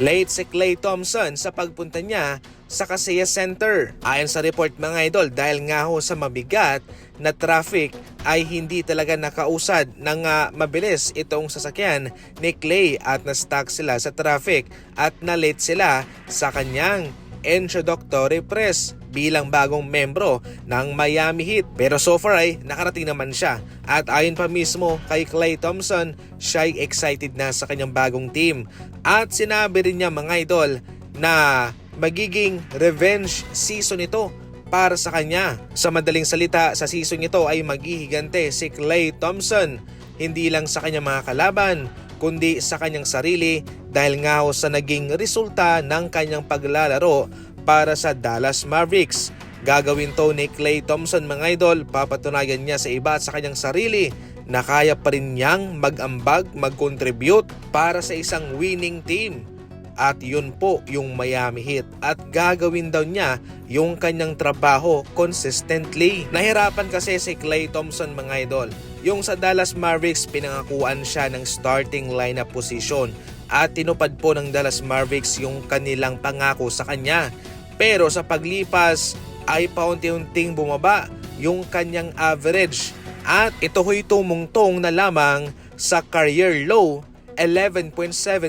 Late si Klay Thompson sa pagpunta niya sa Kaseya Center. Ayon sa report mga idol, dahil nga ho sa mabigat na traffic ay hindi talaga nakausad ng mabilis itong sasakyan ni Klay at na-stuck sila sa traffic at na-late sila sa kanyang introductory press bilang bagong membro ng Miami Heat. Pero so far ay nakarating naman siya. At ayon pa mismo kay Klay Thompson, siya ay excited na sa kanyang bagong team. At sinabi rin niya mga idol na magiging revenge season ito para sa kanya. Sa madaling salita, sa season ito ay maghihigante si Klay Thompson hindi lang sa kanyang mga kalaban kundi sa kanyang sarili dahil nga ho sa naging resulta ng kanyang paglalaro para sa Dallas Mavericks. Gagawin to ni Klay Thompson mga idol, papatunayan niya sa iba at sa kanyang sarili na kaya pa rin niyang mag-ambag, mag-contribute para sa isang winning team. At yun po yung Miami Heat at gagawin daw niya yung kanyang trabaho consistently. Nahirapan kasi si Klay Thompson mga idol. Yung sa Dallas Mavericks pinangakuan siya ng starting lineup position at tinupad po ng Dallas Mavericks yung kanilang pangako sa kanya. Pero sa paglipas ay paunti-unting bumaba yung kanyang average at ito ho'y tumungtong na lamang sa career low 11.7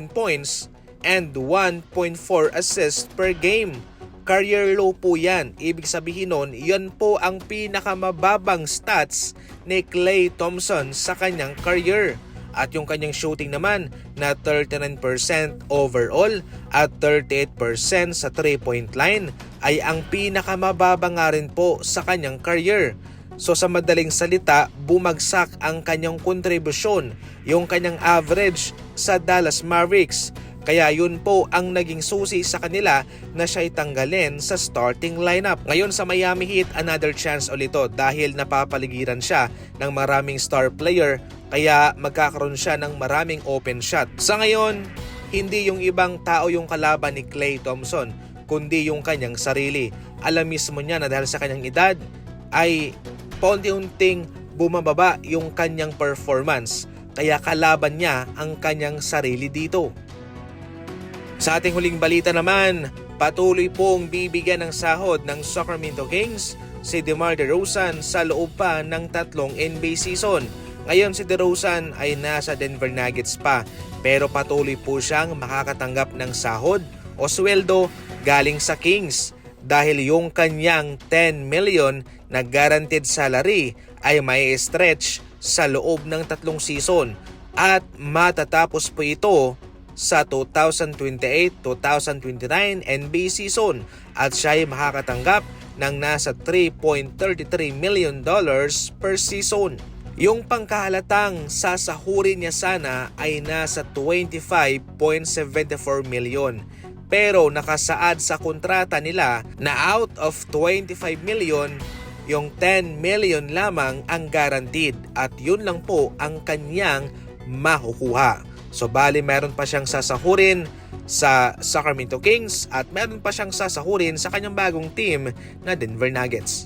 points and 1.4 assists per game. Career low po yan. Ibig sabihin nun, yan po ang pinakamababang stats ni Klay Thompson sa kanyang career. At yung kanyang shooting naman na 39% overall at 38% sa 3-point line ay ang pinakamababa nga rin po sa kanyang career. So sa madaling salita, bumagsak ang kanyang kontribusyon, yung kanyang average sa Dallas Mavericks. Kaya yun po ang naging susi sa kanila na siya'y tanggalin sa starting lineup. Ngayon sa Miami Heat, another chance ulit ito dahil napapaligiran siya ng maraming star player kaya magkakaroon siya ng maraming open shot. Sa ngayon, hindi yung ibang tao yung kalaban ni Klay Thompson kundi yung kanyang sarili. Alam mismo niya na dahil sa kanyang edad ay paunti-unting bumababa yung kanyang performance kaya kalaban niya ang kanyang sarili dito. Sa ating huling balita naman, patuloy pong bibigyan ng sahod ng Sacramento Kings si DeMar DeRozan sa loob pa ng 3 NBA season. Ngayon si DeRozan ay nasa Denver Nuggets pa pero patuloy po siyang makakatanggap ng sahod o sweldo galing sa Kings dahil yung kanyang $10 million na guaranteed salary ay may stretch sa loob ng 3 season at matatapos po ito sa 2028-2029 NBA season at siya ay makakatanggap ng nasa $3.33 million per season. Yung pangkahalatang sasahurin niya sana ay nasa 25.74 million. Pero nakasaad sa kontrata nila na out of 25 million, yung 10 million lamang ang guaranteed at yun lang po ang kanyang makukuha. So bali meron pa siyang sasahurin sa Sacramento Kings at meron pa siyang sasahurin sa kanyang bagong team na Denver Nuggets.